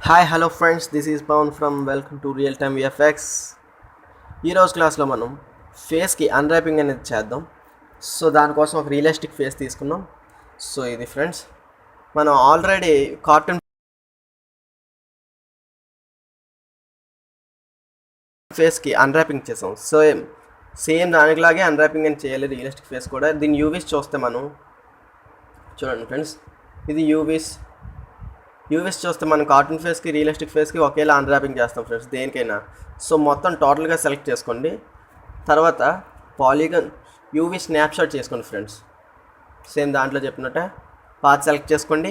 Hi hello friends, this is Pavan from welcome to real time VFX. ఈరోజు క్లాస్లో మనం ఫేస్కి అన్రాపింగ్ అనేది చేద్దాం. సో దానికోసం ఒక రియలిస్టిక్ ఫేస్ తీసుకున్నాం. సో ఇది ఫ్రెండ్స్, మనం ఆల్రెడీ కార్టూన్ ఫేస్కి అన్రాపింగ్ చేసాం. సో సేమ్ దానిలాగే అన్రాపింగ్ అని చేయాలి రియలిస్టిక్ ఫేస్ కూడా. దీన్ని యూవీస్ చూస్తే మనం చూడండి ఫ్రెండ్స్, ఇది యూవీస్ చూస్తే మనం కార్టూన్ ఫేస్కి రియలిస్టిక్ ఫేస్కి ఒకేలా అన్రాపింగ్ చేస్తాం ఫ్రెండ్స్, దేనికైనా. సో మొత్తం టోటల్గా సెలెక్ట్ చేసుకోండి. తర్వాత పాలిగన్ యూవీ స్నాప్షాట్ చేసుకోండి ఫ్రెండ్స్. సేమ్ దాంట్లో చెప్పినట్టే పాత్ సెలెక్ట్ చేసుకోండి.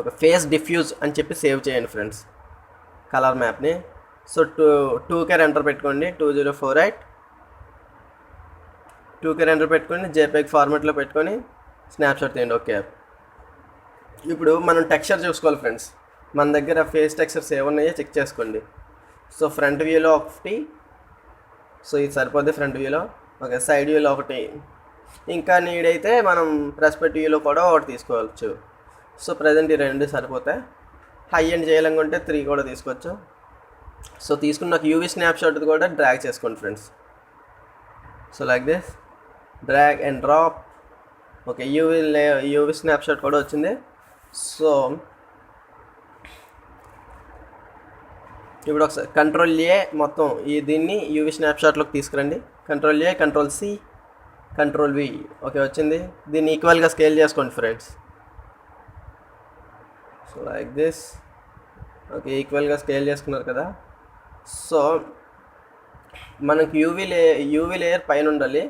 ఒక ఫేస్ డిఫ్యూజ్ అని చెప్పి సేవ్ చేయండి ఫ్రెండ్స్ కలర్ మ్యాప్ని. సో 2K రెండర్ పెట్టుకోండి, 2048 2K రెండర్ పెట్టుకోండి, జేపీఈజీ ఫార్మాట్లో పెట్టుకొని స్నాప్షాట్ తీయండి. ఓకే, ఇప్పుడు మనం టెక్స్చర్ చూసుకోవాలి ఫ్రెండ్స్. మన దగ్గర ఫేస్ టెక్స్చర్స్ ఏమున్నాయో చెక్ చేసుకోండి. సో ఫ్రంట్ వ్యూలో ఒకటి, సో ఇది సరిపోద్ది ఫ్రంట్ వ్యూలో. ఓకే, సైడ్ వ్యూలో ఒకటి, ఇంకా నీడైతే మనం పర్స్పెక్టివ్ వ్యూలో కూడా ఒకటి తీసుకోవచ్చు. సో ప్రజెంట్ ఈ రెండు సరిపోతాయి. హై ఎండ్ చేయాలనుకుంటే 3 కూడా తీసుకోవచ్చు. సో తీసుకున్న యూవీ స్నాప్షాట్ కూడా డ్రాగ్ చేసుకోండి friends. So like this, drag and drop. Okay, UV snapshot కూడా వచ్చింది. సో ఇప్పుడు ఒకసారి కంట్రోల్-A మొత్తం దీన్ని యూవీ స్నాప్షాట్లోకి తీసుకురండి. కంట్రోల్-A, కంట్రోల్-C, కంట్రోల్-V. ఓకే, వచ్చింది. దీన్ని ఈక్వల్గా స్కేల్ చేసుకోండి friends. So like this. Okay, ఈక్వల్గా స్కేల్ చేసుకున్నారు కదా. సో మనకి యూవీ లేయర్ పైన ఉండాలి,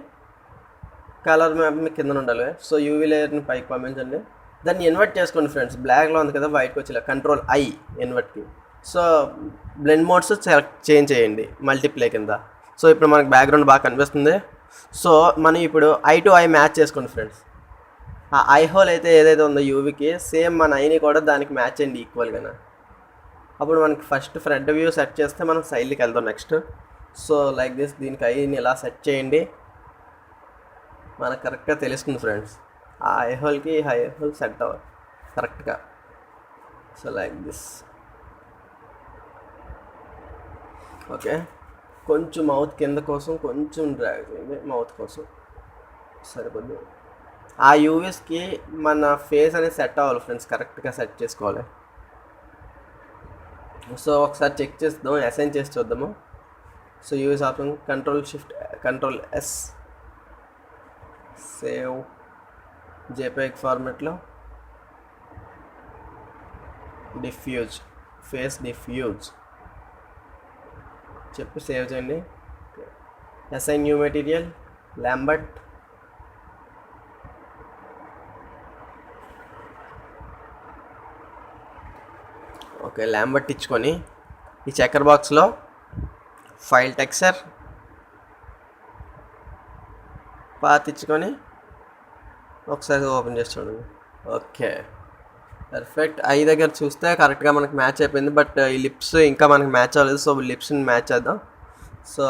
కలర్ మ్యాప్ కింద ఉండాలి. సో యూవీ లేయర్ని పైకి పంపించండి. దాన్ని ఇన్వర్ట్ చేసుకోండి ఫ్రెండ్స్. బ్లాక్లో ఉంది కదా, వైట్కి వచ్చేలా కంట్రోల్-I ఇన్వర్ట్కి. సో బ్లెండ్ మోడ్స్ చేంజ్ చేయండి మల్టీప్లే కింద. సో ఇప్పుడు మనకి బ్యాక్గ్రౌండ్ బాగా కనిపిస్తుంది. సో మనం ఇప్పుడు ఐ టు ఐ మ్యాచ్ చేసుకోండి ఫ్రెండ్స్. ఆ ఐ హోల్ అయితే ఏదైతే ఉందో యూవీకి, సేమ్ మన ఐని కూడా దానికి మ్యాచ్ చేయండి ఈక్వల్గా. అప్పుడు మనకి ఫస్ట్ ఫ్రంట్ వ్యూ సెట్ చేస్తే మనం సైడ్కి వెళ్తాం నెక్స్ట్. సో లైక్ దిస్, దీనికి ఐని ఇలా సెట్ చేయండి. మనకు కరెక్ట్గా తెలుస్తుంది ఫ్రెండ్స్, ఆ ఐ హోల్కి ఐ హోల్ సెట్ అవ్వాలి కరెక్ట్గా. So like this. ఓకే, కొంచెం మౌత్ కింద కోసం కొంచెం డ్రాగ్ చేయండి, మౌత్ కోసం సరిపోద్ది. ఆ యూవీస్కి మన ఫేస్ అనేది సెట్ అవ్వాలి ఫ్రెండ్స్, కరెక్ట్గా సెట్ చేసుకోవాలి. సో ఒకసారి చెక్ చేద్దాం, అసైన్ చేసి చూద్దాము. So UVs option, control S, save JPEG ఫార్మాట్లో, డిఫ్యూజ్, ఫేస్ డిఫ్యూజ్ చెప్పి సేవ్ చేయండి. Assign new material, Lambert. Okay, Lambert ఇచ్చుకొని ఈ చెక్కర్ బాక్స్లో ఫైల్ టెక్స్చర్ పాత్ ఇచ్చుకొని ఒకసారి ఓపెన్ చేసి చూడండి. Okay, perfect. ఐ దగ్గర చూస్తే కరెక్ట్గా మనకి మ్యాచ్ అయిపోయింది. బట్ ఈ లిప్స్ ఇంకా మనకి మ్యాచ్ అవ్వలేదు. సో లిప్స్ని మ్యాచ్ చేద్దాం. సో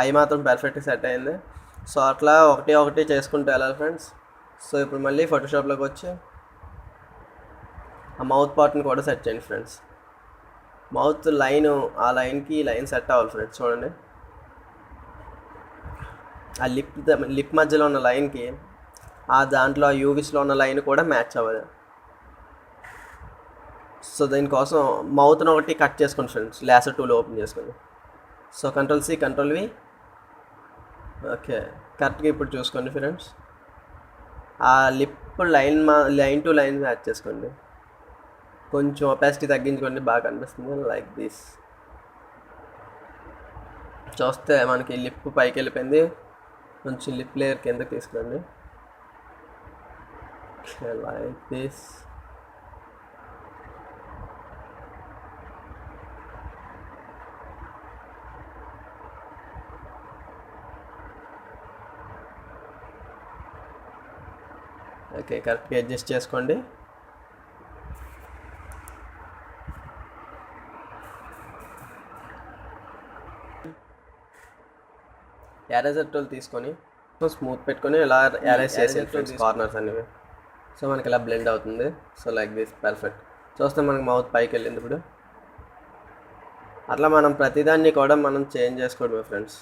ఐ మాత్రం పర్ఫెక్ట్గా సెట్ అయింది. సో అట్లా ఒకటి చేసుకుంటూ వెళ్ళాలి ఫ్రెండ్స్. సో ఇప్పుడు మళ్ళీ ఫోటోషాప్లోకి వచ్చి ఆ మౌత్ పార్ట్ని కూడా సెట్ చేయండి ఫ్రెండ్స్. మౌత్ లైన్, ఆ లైన్కి లైన్ సెట్ అవ్వాలి ఫ్రెండ్స్. చూడండి, ఆ లిప్ మధ్యలో ఉన్న లైన్కి ఆ దాంట్లో యూవీస్లో ఉన్న లైన్ కూడా మ్యాచ్ అవ్వాలి. సో దీనికోసం మౌత్ని ఒకటి కట్ చేసుకోండి ఫ్రెండ్స్, లేసర్ టూల్ ఓపెన్ చేసుకోండి. సో కంట్రోల్-C, కంట్రోల్-V. ఓకే, కరెక్ట్గా ఇప్పుడు చూసుకోండి ఫ్రెండ్స్, ఆ lip line to line match చేసుకోండి. కొంచెం ఒపాసిటీ తగ్గించుకోండి, బాగా కనిపిస్తుంది. Like this. చూస్తే మనకి లిప్ పైకి వెళ్ళిపోయింది, కొంచెం లిప్ లేయర్ కిందకి తీసుకురండి. Like this. ఓకే, కరెక్ట్గా అడ్జస్ట్ చేసుకోండి. ఎరేజర్ టూల్ తీసుకొని స్మూత్ పెట్టుకొని ఇలా ఎరేజ్ చేసేది ఫ్రెండ్స్ కార్నర్స్ అనేవి. సో మనకి ఇలా బ్లెండ్ అవుతుంది. So like this, perfect. చూస్తే మనకి మౌత్ పైకి వెళ్ళింది ఇప్పుడు. అట్లా మనం ప్రతిదాన్ని కూడా మనం చేంజ్ చేసుకోవడమే ఫ్రెండ్స్.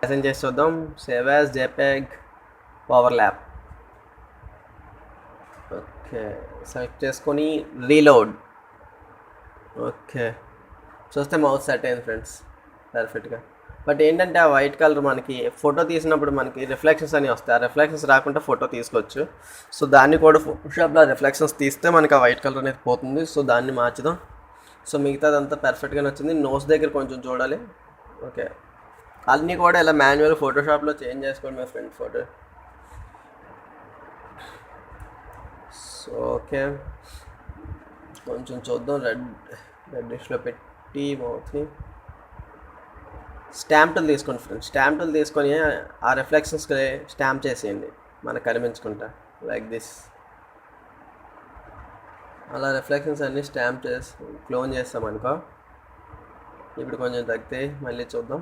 అసైన్ చేసి చూద్దాం. Save as JPEG overlap. Okay, select చేసుకొని రీలోడ్. ఓకే, చూస్తే మౌత్ సెట్ అయింది ఫ్రెండ్స్ పర్ఫెక్ట్గా. బట్ ఏంటంటే ఆ వైట్ కలర్ మనకి ఫోటో తీసినప్పుడు మనకి రిఫ్లెక్షన్స్ అని వస్తాయి. ఆ రిఫ్లెక్షన్స్ రాకుండా ఫోటో తీసుకోవచ్చు. సో దాన్ని కూడా ఫోటోషాప్లో రిఫ్లెక్షన్స్ తీస్తే మనకి ఆ వైట్ కలర్ అనేది పోతుంది. సో దాన్ని మార్చుదాం. సో మిగతాదంతా పర్ఫెక్ట్గానే వచ్చింది. నోస్ దగ్గర కొంచెం చూడాలి. ఓకే, అన్నీ కూడా ఇలా మాన్యువల్ ఫోటోషాప్లో చేంజ్ చేసుకోండి my friend photo. So okay, కొంచెం చూద్దాం. రెడ్డిష్లో పెట్టి మౌత్ని స్టాంప్ టూల్ తీసుకోండి ఫ్రెండ్స్. స్టాంప్ టూల్ తీసుకొని ఆ రిఫ్లెక్షన్స్కి స్టాంప్ చేసేయండి మనకు కనిపించుకుంటా, లైక్ దిస్. అలా రిఫ్లెక్షన్స్ అన్నీ స్టాంప్ చేసి క్లోన్ చేస్తామనుకో. ఇప్పుడు కొంచెం తగ్గితే మళ్ళీ చూద్దాం.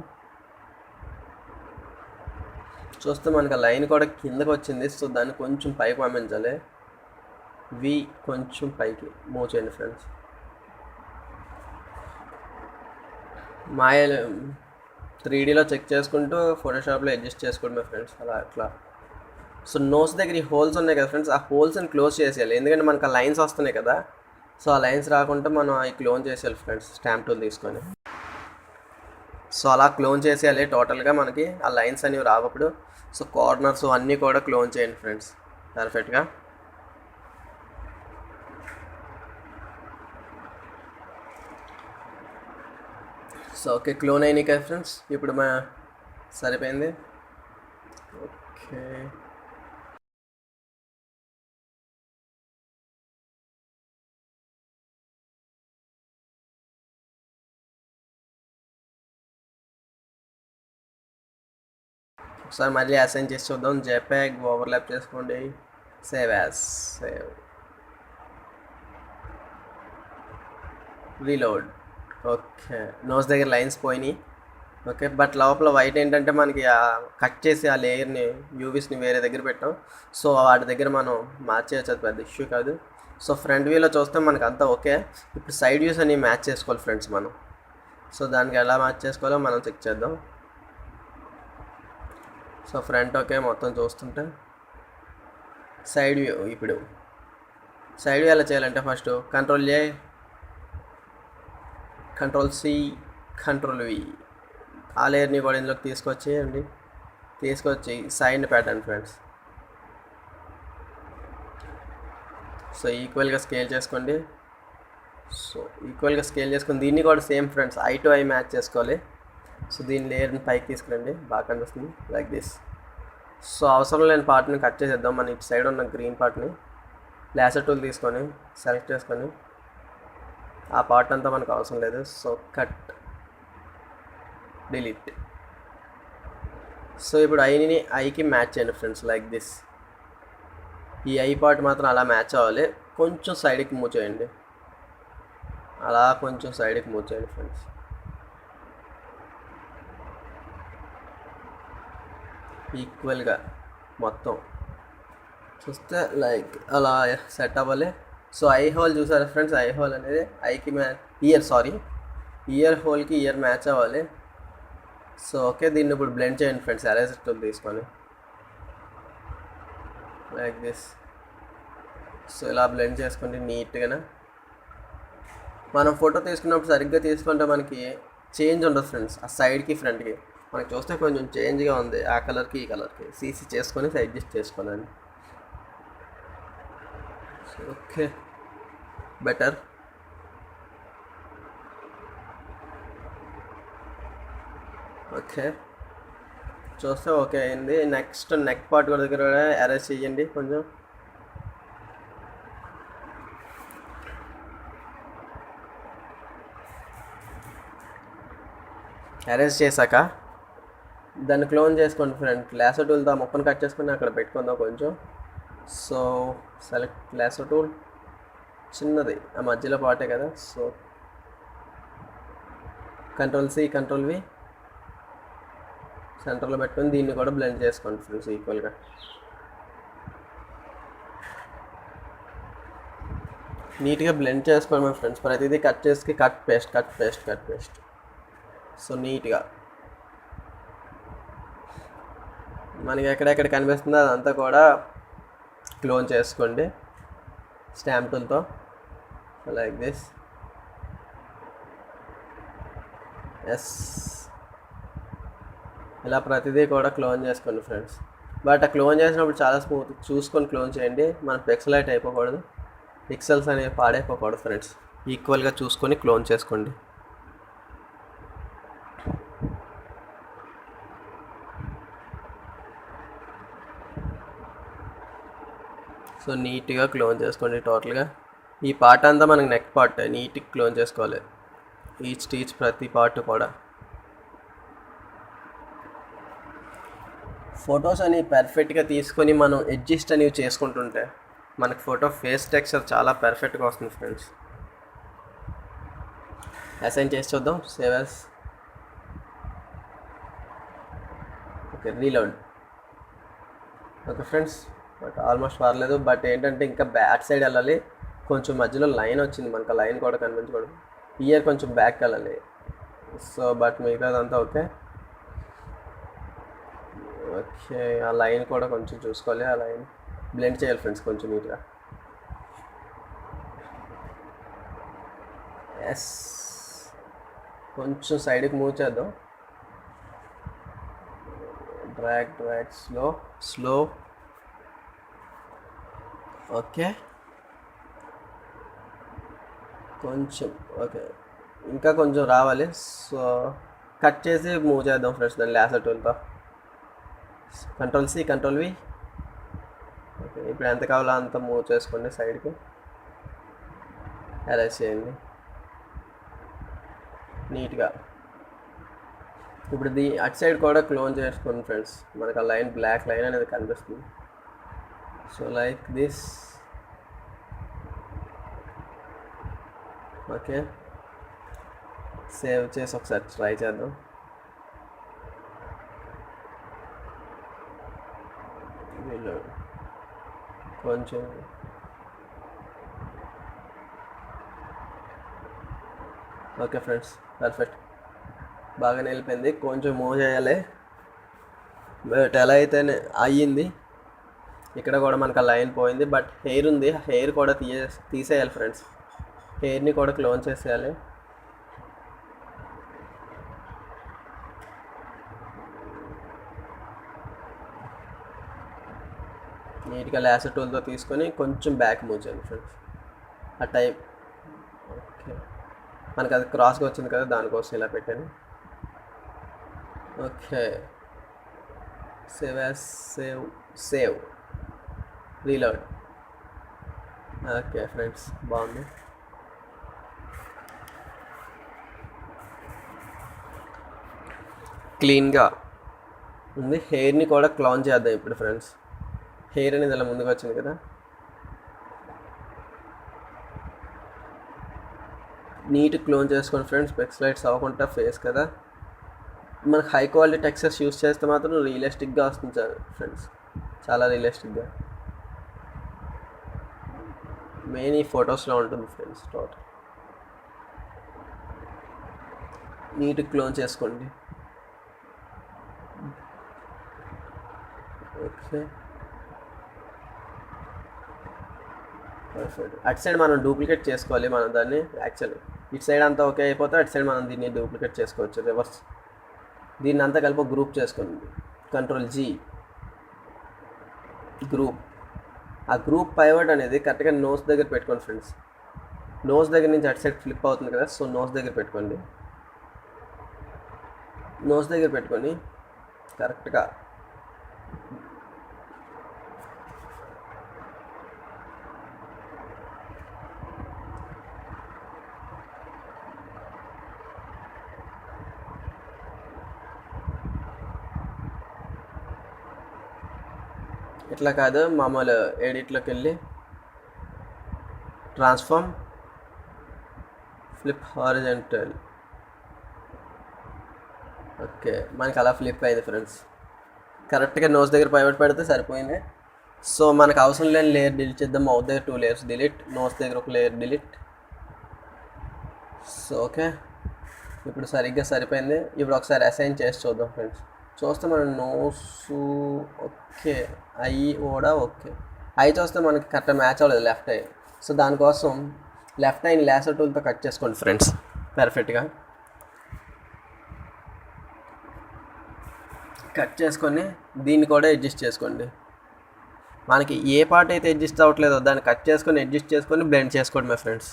చూస్తే మనకు ఆ లైన్ కూడా కిందకు వచ్చింది. సో దాన్ని కొంచెం పైకి పంపించాలి. వి కొంచెం పైకి మూవ్ చేయండి ఫ్రెండ్స్. మాయ 3Dలో చెక్ చేసుకుంటూ ఫోటోషాప్లో అడ్జస్ట్ చేసుకోండి ఫ్రెండ్స్. అలా అట్లా. సో నోస్ దగ్గర ఈ హోల్స్ ఉన్నాయి కదా ఫ్రెండ్స్, ఆ హోల్స్ని క్లోజ్ చేసేయాలి. ఎందుకంటే మనకు ఆ లైన్స్ వస్తున్నాయి కదా. సో ఆ లైన్స్ రాకుండా మనం అవి క్లోన్ చేసేయాలి ఫ్రెండ్స్ స్టాంప్ టూల్ తీసుకొని. సో అలా క్లోన్ చేసేయాలి టోటల్గా మనకి ఆ లైన్స్ అనేవి రావప్పుడు. సో కార్నర్స్ అన్నీ కూడా క్లోన్ చేయండి ఫ్రెండ్స్ పర్ఫెక్ట్గా. సో ఓకే, క్లోన్ అయినాయి కదా ఫ్రెండ్స్. ఇప్పుడు సరిపోయింది. ఓకే, ఒకసారి మళ్ళీ అసైన్ చేసి చూద్దాం. జేపీఈజీ ఓవర్లాప్ చేసుకోండి. Save as, save, reload. Okay, nose దగ్గర లైన్స్ పోయినాయి. ఓకే, బట్ లోపల వైట్ ఏంటంటే మనకి కట్ చేసి ఆ లేయర్ని యూవీస్ని వేరే దగ్గర పెట్టాం. సో వాటి దగ్గర మనం మార్చేయచ్చు, అది పెద్ద ఇష్యూ కాదు. సో ఫ్రంట్ వ్యూలో చూస్తే మనకు అంతా ఓకే. ఇప్పుడు సైడ్ వ్యూస్ అన్ని మ్యాచ్ చేసుకోవాలి ఫ్రెండ్స్ మనం. సో దానికి ఎలా మ్యాచ్ చేసుకోవాలో మనం చెక్ చేద్దాం. సో ఫ్రంట్ ఓకే మొత్తం చూస్తుంటే సైడ్ వ్యూ. ఇప్పుడు సైడ్ వ్యూ ఎలా చేయాలంటే ఫస్ట్ కంట్రోల్-A, కంట్రోల్-C, కంట్రోల్-V. ఆ లేయర్ని కూడా ఇందులోకి తీసుకొచ్చి సైడ్ని పెట్టండి ఫ్రెండ్స్. సో ఈక్వల్గా స్కేల్ చేసుకోండి. సో ఈక్వల్గా స్కేల్ చేసుకొని దీన్ని కూడా same friends I to I match చేసుకోవాలి. సో దీని లేయర్ని పైకి తీసుకురండి, బాగా కనిపిస్తుంది లైక్ దిస్. సో అవసరం లేని పార్ట్ని కట్ చేసేద్దాం. మన ఇటు సైడ్ ఉన్న గ్రీన్ పార్ట్ని లేసర్ టూల్ తీసుకొని సెలెక్ట్ చేసుకొని ఆ పార్ట్ అంతా మనకు అవసరం లేదు. So cut, delete. సో ఇప్పుడు ఐకి మ్యాచ్ చేయండి ఫ్రెండ్స్ లైక్ దిస్. ఈ ఐ పార్ట్ మాత్రం అలా మ్యాచ్ అవ్వాలి. కొంచెం సైడ్కి మూవ్ చేయండి, అలా కొంచెం సైడ్కి మూవ్ చేయండి ఫ్రెండ్స్. ఈక్వల్గా మొత్తం చూస్తే లైక్ అలా సెట్ అవ్వాలి. సో ఐ హోల్ చూసారా ఫ్రెండ్స్, ఐ హోల్ అనేది ఐకి ఇయర్ హోల్కి ఇయర్ మ్యాచ్ అవ్వాలి. సో ఓకే, దీన్ని ఇప్పుడు బ్లెండ్ చేయండి ఫ్రెండ్స్ ఎరేజర్ టూల్ తీసుకొని లైక్ దిస్. సో ఇలా బ్లెండ్ చేసుకోండి నీట్గా. మనం ఫోటో తీసుకున్నప్పుడు సరిగ్గా తీసుకుంటే మనకి చేంజ్ ఉండదు ఫ్రెండ్స్. ఆ సైడ్కి ఫ్రంట్కి మనకి చూస్తే కొంచెం చేంజ్గా ఉంది. ఆ కలర్కి ఈ కలర్కి సీసీ చేసుకొని అడ్జస్ట్ చేసుకోనండి. Okay, better. ఓకే, చూస్తే ఓకే అయింది. నెక్స్ట్ నెక్ పార్ట్ కూడా దగ్గర అరేంజ్ చేయండి కొంచెం. అరేంజ్ చేశాక దాన్ని క్లోన్ చేసుకోండి ఫ్రెండ్. లేసర్ టూల్తో ఆ మొక్కను కట్ చేసుకుని అక్కడ పెట్టుకుందాం కొంచెం. సో సెలెక్ట్ లేసర్ టూల్, చిన్నది ఆ మధ్యలో పాటే కదా. సో కంట్రోల్-C, కంట్రోల్-V సెంటర్లో పెట్టుకొని దీన్ని కూడా బ్లెండ్ చేసుకోండి ఫ్రెండ్స్ ఈక్వల్గా. నీట్గా బ్లెండ్ చేసుకోండి my ఫ్రెండ్స్. ప్రతిదీ కట్ చేసి కట్ పేస్ట్. సో నీట్గా మనకి ఎక్కడెక్కడ కనిపిస్తుందో అదంతా కూడా క్లోన్ చేసుకోండి స్టాంప్ టూల్తో. Like this. ఎస్, ఇలా ప్రతిదీ కూడా క్లోన్ చేసుకోండి ఫ్రెండ్స్. బట్ ఆ క్లోన్ చేసినప్పుడు చాలా స్మూత్ చూసుకొని క్లోన్ చేయండి. మన పిక్సలైట్ అయిపోకూడదు, పిక్సెల్స్ అనేవి పాడైపోకూడదు ఫ్రెండ్స్. ఈక్వల్గా చూసుకొని క్లోన్ చేసుకోండి. సో నీట్గా క్లోన్ చేసుకోండి టోటల్గా. ఈ పార్ట్ అంతా మనకి నెక్ పార్ట్, నీట్గా క్లోన్ చేసుకోవాలి ఈచ్ ప్రతి పార్ట్ కూడా. ఫొటోస్ అని పర్ఫెక్ట్గా తీసుకొని మనం అడ్జస్ట్ అనేవి చేసుకుంటుంటే మనకు ఫోటో ఫేస్ టెక్స్చర్ చాలా పర్ఫెక్ట్గా వస్తుంది ఫ్రెండ్స్. అసైన్ చేసి చూద్దాం. Save as. Okay, reload. Okay friends, but almost పర్లేదు. బట్ ఏంటంటే ఇంకా బ్యాక్ సైడ్ వెళ్ళాలి. కొంచెం మధ్యలో లైన్ వచ్చింది, మనకు ఆ లైన్ కూడా కనిపించకూడదు. ఇయర్ కొంచెం బ్యాక్ వెళ్ళాలి. సో బట్ మిగతాదంతా ఓకే. ఓకే, ఆ లైన్ కూడా కొంచెం చూసుకోవాలి. ఆ లైన్ బ్లెండ్ చేయాలి ఫ్రెండ్స్ కొంచెం నీట్గా. ఎస్, కొంచెం సైడ్కి మూవ్ చేద్దాం. Drag slow. ఓకే, కొంచెం ఓకే, ఇంకా కొంచెం రావాలి. సో కట్ చేసి మూవ్ చేద్దాం ఫ్రెండ్స్ దాన్ని లేసర్ టూల్తో. కంట్రోల్-C కంట్రోల్-V. ఓకే, ఇప్పుడు ఎంత కావాలో అంత మూవ్ చేసుకోండి సైడ్కి. అరేంజ్ చేయండి నీట్గా. ఇప్పుడు అటు సైడ్ కూడా క్లోన్ చేసుకోండి ఫ్రెండ్స్. మనకు ఆ లైన్, బ్లాక్ లైన్ అనేది కనిపిస్తుంది. So like this. Okay, save చేసి ఒకసారి ట్రై చేద్దాం. కొంచెం ఓకే ఫ్రెండ్స్, పర్ఫెక్ట్, బాగానే వెళ్ళిపోయింది. కొంచెం మూవ్ చేయాలి, బట్ ఎలా అయితే అయ్యింది. ఇక్కడ కూడా మనకు ఆ లైన్ పోయింది, బట్ హెయిర్ ఉంది. హెయిర్ కూడా తీసేయాలి ఫ్రెండ్స్. హెయిర్ని కూడా క్లోన్ చేసేయాలి. నీట్గా లేసర్ టూల్తో తీసుకొని కొంచెం బ్యాక్ మూవ్ చేయండి ఫ్రెండ్స్. ఆ టైప్ ఓకే, మనకు అది క్రాస్గా వచ్చింది కదా, దానికోసం ఇలా పెట్టాను. Okay, save reload. Okay friends, బాగుంది. క్లీన్గా ఉంది. హెయిర్ని కూడా క్లోన్ చేద్దాం ఇప్పుడు ఫ్రెండ్స్. హెయిర్ అనేది ఇలా ముందుకు వచ్చింది కదా, నీట్ క్లోన్ చేసుకోండి ఫ్రెండ్స్. పిక్సలైట్స్ అవ్వకుండా ఫేస్ కదా. మనకు హై క్వాలిటీ టెక్స్చర్స్ యూస్ చేస్తే మాత్రం రియలిస్టిక్గా వస్తుంది సార్ ఫ్రెండ్స్, చాలా రియలిస్టిక్గా. మెయిన్ ఈ ఫొటోస్లో ఉంటుంది ఫ్రెండ్స్. టోటల్ నీట్ క్లోన్ చేసుకోండి. Okay, perfect. అటు సైడ్ మనం డూప్లికేట్ చేసుకోవాలి మనం దాన్ని. యాక్చువల్లీ ఇటు సైడ్ అంతా ఓకే అయిపోతే అటు సైడ్ మనం దీన్ని డూప్లికేట్ చేసుకోవచ్చు, రివర్స్. దీన్ని అంతా కలిపి గ్రూప్ చేసుకోండి. కంట్రోల్-G గ్రూప్. ఆ గ్రూప్ పైవట్ అనేది కరెక్ట్గా నోస్ దగ్గర పెట్టుకోండి ఫ్రెండ్స్. నోస్ దగ్గర నుంచి అటు సైడ్ ఫ్లిప్ అవుతుంది కదా, సో నోస్ దగ్గర పెట్టుకోండి. నోస్ దగ్గర పెట్టుకొని కరెక్ట్గా ఇట్లా కాదు, మామూలు ఎడిట్లోకి వెళ్ళి ట్రాన్స్ఫార్మ్, ఫ్లిప్ హారిజాంటల్. ఓకే, మనకి అలా ఫ్లిప్ అయింది ఫ్రెండ్స్. కరెక్ట్గా నోస్ దగ్గర పైవట్ పెడితే సరిపోయింది. సో మనకు అవసరం లేని లేయర్ డిలీట్ చేద్దాం. మౌత్ దగ్గర 2 లేయర్స్ డిలీట్, నోస్ దగ్గర ఒక లేయర్ డిలీట్. సో ఓకే, ఇప్పుడు సరిగ్గా సరిపోయింది. ఇప్పుడు ఒకసారి అసైన్ చేసి చూద్దాం ఫ్రెండ్స్. చూస్తే మనం నోసు ఓకే, ఐ కూడా ఓకే. ఐ చూస్తే మనకి కరెక్ట్గా మ్యాచ్ అవ్వలేదు లెఫ్ట్ ఐ. సో దానికోసం లెఫ్ట్ ఐని లేసర్ టూల్తో కట్ చేసుకోండి ఫ్రెండ్స్ పర్ఫెక్ట్గా. కట్ చేసుకొని దీన్ని కూడా అడ్జస్ట్ చేసుకోండి. మనకి ఏ పార్ట్ అయితే అడ్జస్ట్ అవ్వట్లేదో దాన్ని కట్ చేసుకొని అడ్జస్ట్ చేసుకొని బ్లెండ్ చేసుకోండి my friends.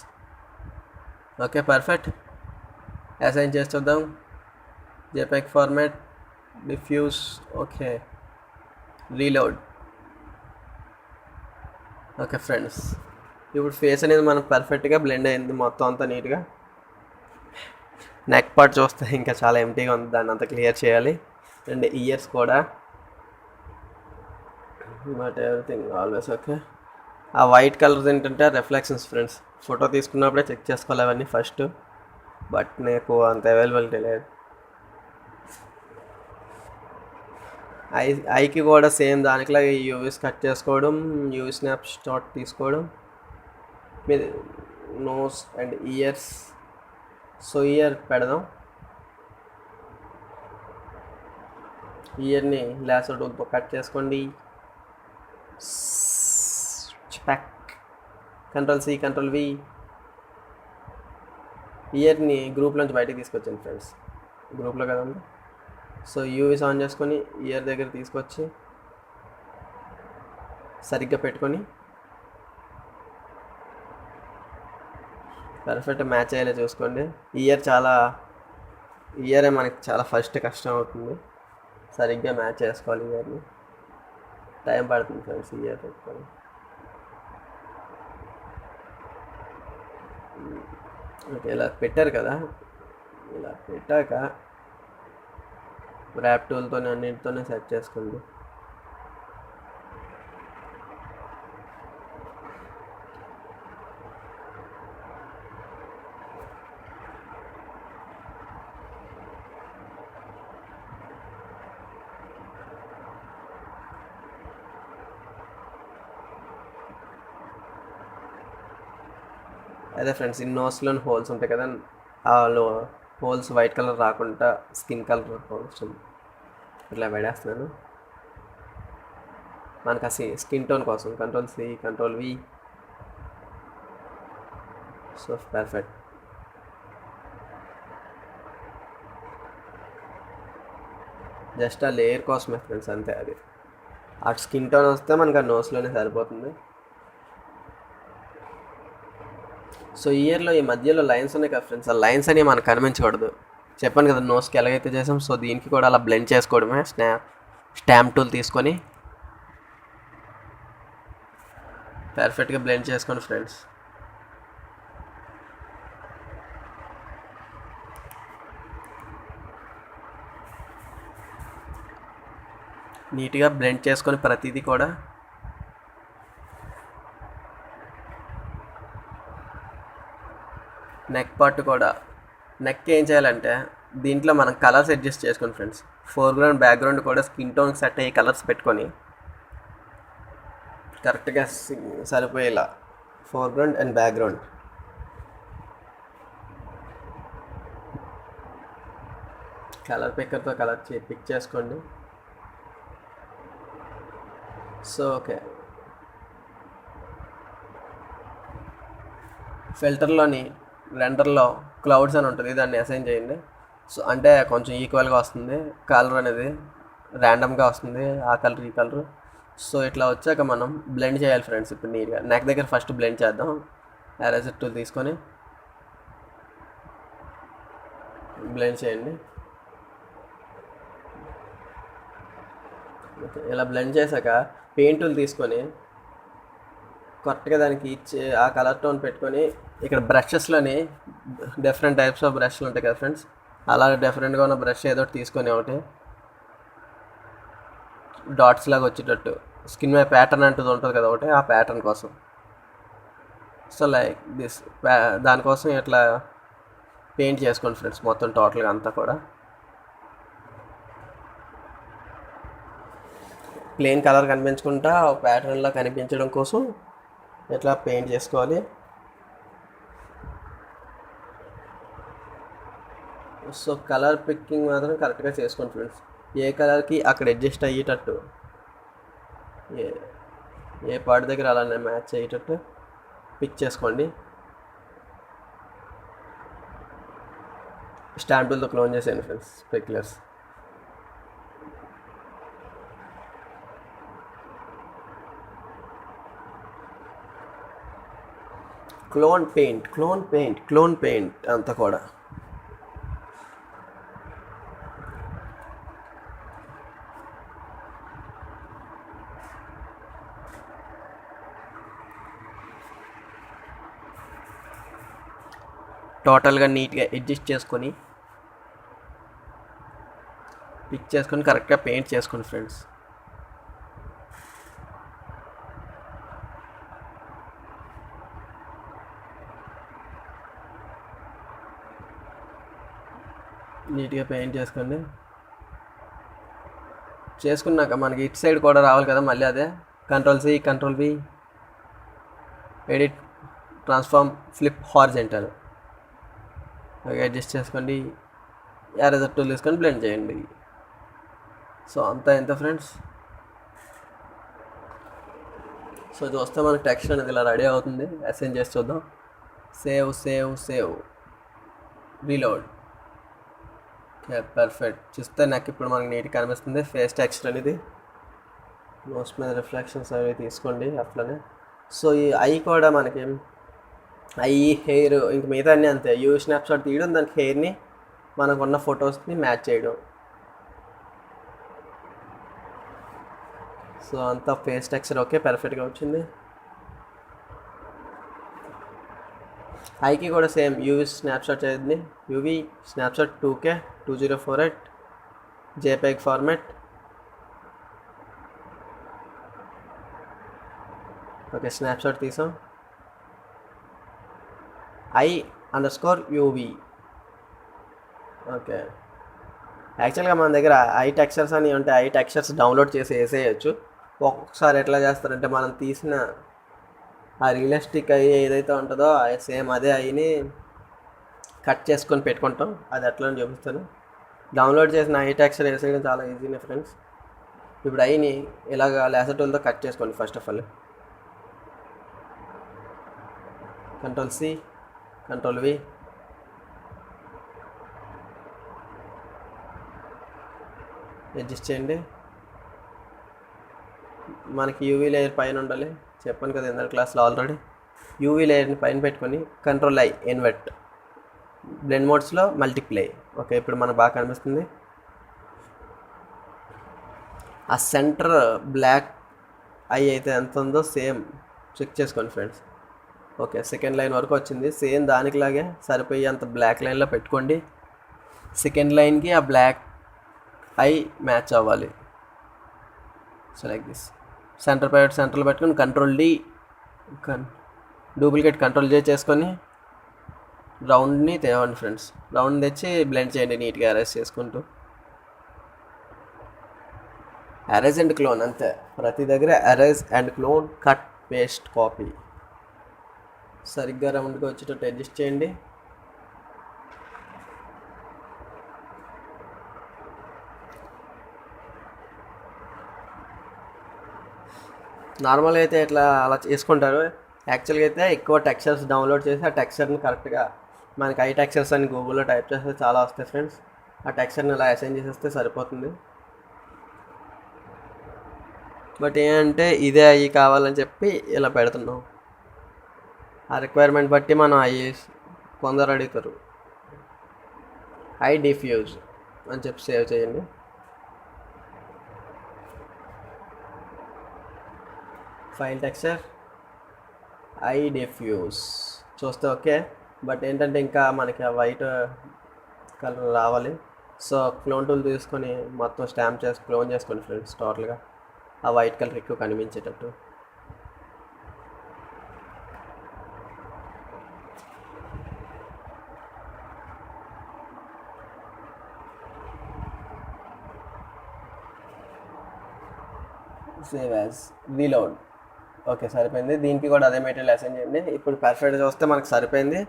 Okay perfect. Assign చేసి చూద్దాం. JPEG format, diffuse, okay, reload. Okay friends, ఇప్పుడు ఫేస్ అనేది మనకు పర్ఫెక్ట్గా బ్లెండ్ అయింది మొత్తం అంతా నీట్గా. నెక్ పార్ట్ చూస్తే ఇంకా చాలా ఎంటీగా ఉంది, దాన్ని అంతా క్లియర్ చేయాలి. అండ్ ఇయర్స్ కూడా, బట్ ఎవ్రీథింగ్ ఆల్వేస్ ఓకే. ఆ వైట్ కలర్స్ ఏంటంటే రిఫ్లెక్షన్స్ ఫ్రెండ్స్. ఫోటో తీసుకున్నప్పుడే చెక్ చేసుకోవాలి అవన్నీ ఫస్ట్, బట్ నాకు అంత అవైలబిలిటీ లేదు. ఐకి కూడా సేమ్ దానికిలాగా యూవీస్ కట్ చేసుకోవడం, యూవీ స్నాప్ షాట్ తీసుకోవడం, మీరు nose and ears. So ear పెడదాం. ఇయర్ని లేసర్ టూల్తో కట్ చేసుకోండి. కంట్రోల్-C కంట్రోల్-V. ఇయర్ని గ్రూప్లోంచి బయటకు తీసుకొచ్చాను ఫ్రెండ్స్, గ్రూప్లో కదండి. సో యూవీస్ ఆన్ చేసుకొని ఇయర్ దగ్గర తీసుకొచ్చి సరిగ్గా పెట్టుకొని పర్ఫెక్ట్ మ్యాచ్ అయ్యేలా చూసుకోండి. ఇయరే మనకి చాలా ఫస్ట్ కష్టం అవుతుంది, సరిగ్గా మ్యాచ్ చేసుకోవాలి. ఇయర్ని టైం పడుతుంది ఫ్రెండ్స్ ఇయర్ పెట్టుకొని. ఓకే, ఇలా పెట్టారు కదా, ఇలా పెట్టాక ర్యాప్ టూల్తో అన్నింటితోనే సెట్ చేసుకోండి. అదే ఫ్రెండ్స్, ఈ నోస్లోని హోల్స్ ఉంటాయి కదా, ఆ హోల్స్ వైట్ కలర్ రాకుండా స్కిన్ కలర్ హోల్స్ ఇట్లా పెడేస్తున్నాను మనకు ఆ స్కిన్ టోన్ కోసం. Control C control V. So perfect. Just ఆ లేయర్ కోసమే ఫ్రెండ్స్, అంతే. అది ఆ స్కిన్ టోన్ వస్తే మనకు ఆ నోస్లోనే సరిపోతుంది. సో ఇయర్లో ఈ మధ్యలో లైన్స్ ఉన్నాయి కదా ఫ్రెండ్స్, ఆ లైన్స్ అనేవి మనకు కనిపించకూడదు. చెప్పాను కదా నోస్కి ఎలాగైతే చేసాం, సో దీనికి కూడా అలా బ్లెండ్ చేసుకోవడమే. స్టాంప్ టూల్ తీసుకొని పర్ఫెక్ట్గా బ్లెండ్ చేసుకోండి ఫ్రెండ్స్. నీట్గా బ్లెండ్ చేసుకొని ప్రతిదీ కూడా నెక్ పార్ట్ కూడా. నెక్ ఏం చేయాలంటే దీంట్లో మనం కలర్స్ అడ్జస్ట్ చేసుకోండి ఫ్రెండ్స్. ఫోర్గ్రౌండ్ బ్యాక్గ్రౌండ్ కూడా స్కిన్ టోన్కి సెట్ అయ్యే కలర్స్ పెట్టుకొని కరెక్ట్గా సరిపోయేలా ఫోర్గ్రౌండ్ అండ్ బ్యాక్గ్రౌండ్. కలర్ పిక్కర్తో కలర్ పిక్ చేసుకోండి. సో ఓకే, ఫిల్టర్లోని రెండర్లో క్లౌడ్స్ అని ఉంటుంది, దాన్ని అసైన్ చేయండి. సో అంటే కొంచెం ఈక్వల్గా వస్తుంది, కలర్ అనేది ర్యాండమ్గా వస్తుంది, ఆ కలర్ ఈ కలర్. సో ఇట్లా వచ్చాక మనం బ్లెండ్ చేయాలి ఫ్రెండ్స్. ఇప్పుడు నీట్గా నెక్ దగ్గర ఫస్ట్ బ్లెండ్ చేద్దాం. ఎరేజర్ టూల్ తీసుకొని బ్లెండ్ చేయండి. ఓకే, ఇలా బ్లెండ్ చేశాక పెయింట్ టూల్ తీసుకొని కరెక్ట్గా దానికి ఇచ్చి ఆ కలర్ టోన్ పెట్టుకొని ఇక్కడ బ్రషెస్లోని డిఫరెంట్ టైప్స్ ఆఫ్ బ్రష్లు ఉంటాయి కదా ఫ్రెండ్స్, అలా డిఫరెంట్గా ఉన్న బ్రష్ ఏదో ఒకటి తీసుకొని ఒకటి డాట్స్ లాగా వచ్చేటట్టు స్కిన్ మీద ప్యాటర్న్ అంటుంది ఉంటుంది కదా ఒకటి, ఆ ప్యాటర్న్ కోసం. సో లైక్ దిస్ దానికోసం ఇట్లా పెయింట్ చేసుకోండి ఫ్రెండ్స్ మొత్తం టోటల్గా అంతా కూడా. ప్లెయిన్ కలర్ కనిపించకుండా ప్యాటర్న్లా కనిపించడం కోసం ఇట్లా పెయింట్ చేసుకోవాలి. సో కలర్ పిక్కింగ్ మాత్రం కరెక్ట్గా చేసుకోండి ఫ్రెండ్స్. ఏ కలర్కి అక్కడ అడ్జస్ట్ అయ్యేటట్టు, ఏ ఏ పార్ట్ దగ్గర అలానే మ్యాచ్ అయ్యేటట్టు పిక్ చేసుకోండి. స్టాంపులతో క్లోన్ చేసేయండి ఫ్రెండ్స్ స్పెక్యులర్స్. క్లోన్ పెయింట్ అంతా కూడా. టోటల్గా నీట్గా అడ్జస్ట్ చేసుకొని పిక్ చేసుకొని కరెక్ట్గా పెయింట్ చేసుకోండి ఫ్రెండ్స్. నీట్గా పెయింట్ చేసుకోండి. చేసుకున్నాక మనకి ఇటు సైడ్ కూడా రావాలి కదా, మళ్ళీ అదే Ctrl+C Ctrl+V edit transform flip horizontal. Okay, adjust చేసుకోండి. ఎరేజర్ టూల్ తీసుకొని బ్లెండ్ చేయండి. సో అంతా ఎంత ఫ్రెండ్స్. సో ఇది వస్తే మనకి టెక్స్ట్ అనేది ఇలా రెడీ అవుతుంది. అసైన్ చేసి చూద్దాం. Save reload. Okay, perfect. చూస్తే నాకు ఇప్పుడు మనకి నీట్గా కనిపిస్తుంది ఫేస్ టెక్స్చర్ అనేది. మోస్ట్ మీద రిఫ్లెక్షన్స్ అవి తీసుకోండి అట్లనే. సో ఈ ఐ కూడా మనకి ఐ, హెయిర్, ఇంక మిగతా అన్నీ అంతే. యూవీ స్నాప్షాట్ తీయడం, దానికి హెయిర్ని మనకున్న ఫొటోస్ని మ్యాచ్ చేయడం. సో అంతా ఫేస్ టెక్స్చర్ ఓకే, పర్ఫెక్ట్గా వచ్చింది. ఐకి కూడా సేమ్ యూవీ స్నాప్షాట్ చేయండి. UV snapshot 2K 2048 JPEG format. Okay, snapshot తీసాం. I_UV. ఓకే, యాక్చువల్గా మన దగ్గర ఐ టెక్స్చర్స్ అని ఉంటే ఐ టెక్స్చర్స్ డౌన్లోడ్ చేసి వేసేయచ్చు. ఒక్కొక్కసారి ఎట్లా చేస్తారంటే మనం తీసిన ఆ రియలిస్టిక్ ఐ ఏదైతే ఉంటుందో సేమ్ అదే ఐని కట్ చేసుకొని పెట్టుకుంటాం. అది ఎట్లా అని చూపిస్తాను. డౌన్లోడ్ చేసిన ఐ టెక్స్చర్ వేసేయడం చాలా ఈజీనే ఫ్రెండ్స్. ఇప్పుడు ఐని ఇలాగ లేసర్ టూల్తో కట్ చేసుకోండి. First of all Ctrl+C Ctrl+V adjust చేయండి. మనకి యూవీ లేయర్ పైన ఉండాలి, చెప్పాను కదా ఇందాక క్లాస్లో ఆల్రెడీ. యూవీ లేయర్ని పైన పెట్టుకొని Ctrl+I ఇన్వర్ట్, బ్లెండ్ మోడ్స్లో మల్టిప్లై. ఓకే, ఇప్పుడు మనకు బాగా కనిపిస్తుంది. ఆ సెంటర్ బ్లాక్ ఐ అయితే ఎంత ఉందో సేమ్ చెక్ చేసుకోండి ఫ్రెండ్స్. ఓకే, సెకండ్ లైన్ వరకు వచ్చింది. సేమ్ దానికిలాగే సరిపోయి అంత బ్లాక్ లైన్లో పెట్టుకోండి. సెకండ్ లైన్కి ఆ బ్లాక్ ఐ మ్యాచ్ అవ్వాలి. So like this. సెంటర్లో పెట్టుకొని Ctrl+D, డూప్లికేట్ Ctrl+J చేసుకొని రౌండ్ని తేవండి ఫ్రెండ్స్. రౌండ్ తెచ్చి బ్లెండ్ చేయండి నీట్గా అరేంజ్ చేసుకుంటూ. అరేంజ్ అండ్ క్లోన్ అంతే. ప్రతి దగ్గర arrange and clone, cut, paste, copy. సరిగ్గా రౌండ్గా వచ్చేటట్టు అడ్జస్ట్ చేయండి. నార్మల్గా అయితే ఇట్లా అలా చేసుకుంటారు. యాక్చువల్గా అయితే ఎక్కువ టెక్స్చర్స్ డౌన్లోడ్ చేసి ఆ టెక్స్చర్ని కరెక్ట్గా మనకి ఐ టెక్స్చర్స్ అని గూగుల్లో టైప్ చేస్తే చాలా వస్తాయి ఫ్రెండ్స్. ఆ టెక్స్చర్ని ఇలా అసైన్ చేసేస్తే సరిపోతుంది. బట్ ఏంటంటే ఇదే ఐ కావాలని చెప్పి ఇలా పెడుతున్నాం. ఆ రిక్వైర్మెంట్ బట్టి మనం కొందరు అడుగుతారు. ఐ డిఫ్యూజ్ అని చెప్పి సేవ్ చేయండి. ఫైల్ టెక్స్చర్ ఐ డిఫ్యూజ్ చూస్తే ఓకే. బట్ ఏంటంటే ఇంకా మనకి ఆ వైట్ కలర్ రావాలి. సో క్లోన్ టూల్ తీసుకొని మొత్తం స్టాంప్ చేసి క్లోన్ చేసుకోండి ఫ్రెండ్స్. టోటల్గా ఆ వైట్ కలర్ ఎక్కువ కనిపించేటట్టు. Save as reload. ఓకే, సరిపోయింది. దీనికి కూడా అదే మెటీరియల్ అసైన్ చేయండి. ఇప్పుడు పర్ఫెక్ట్గా చూస్తే మనకు సరిపోయింది.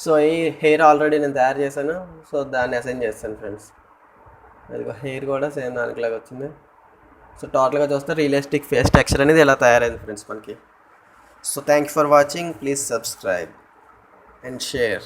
సో ఈ హెయిర్ ఆల్రెడీ నేను తయారు చేశాను, సో దాన్ని అసైన్ చేస్తాను ఫ్రెండ్స్. అదిగో హెయిర్ కూడా సేమ్ దానికిలాగా వచ్చింది. సో టోటల్గా చూస్తే రియలిస్టిక్ ఫేస్ టెక్స్చర్ అనేది ఇలా తయారైంది ఫ్రెండ్స్ మనకి. So thank you for watching. Please subscribe and share.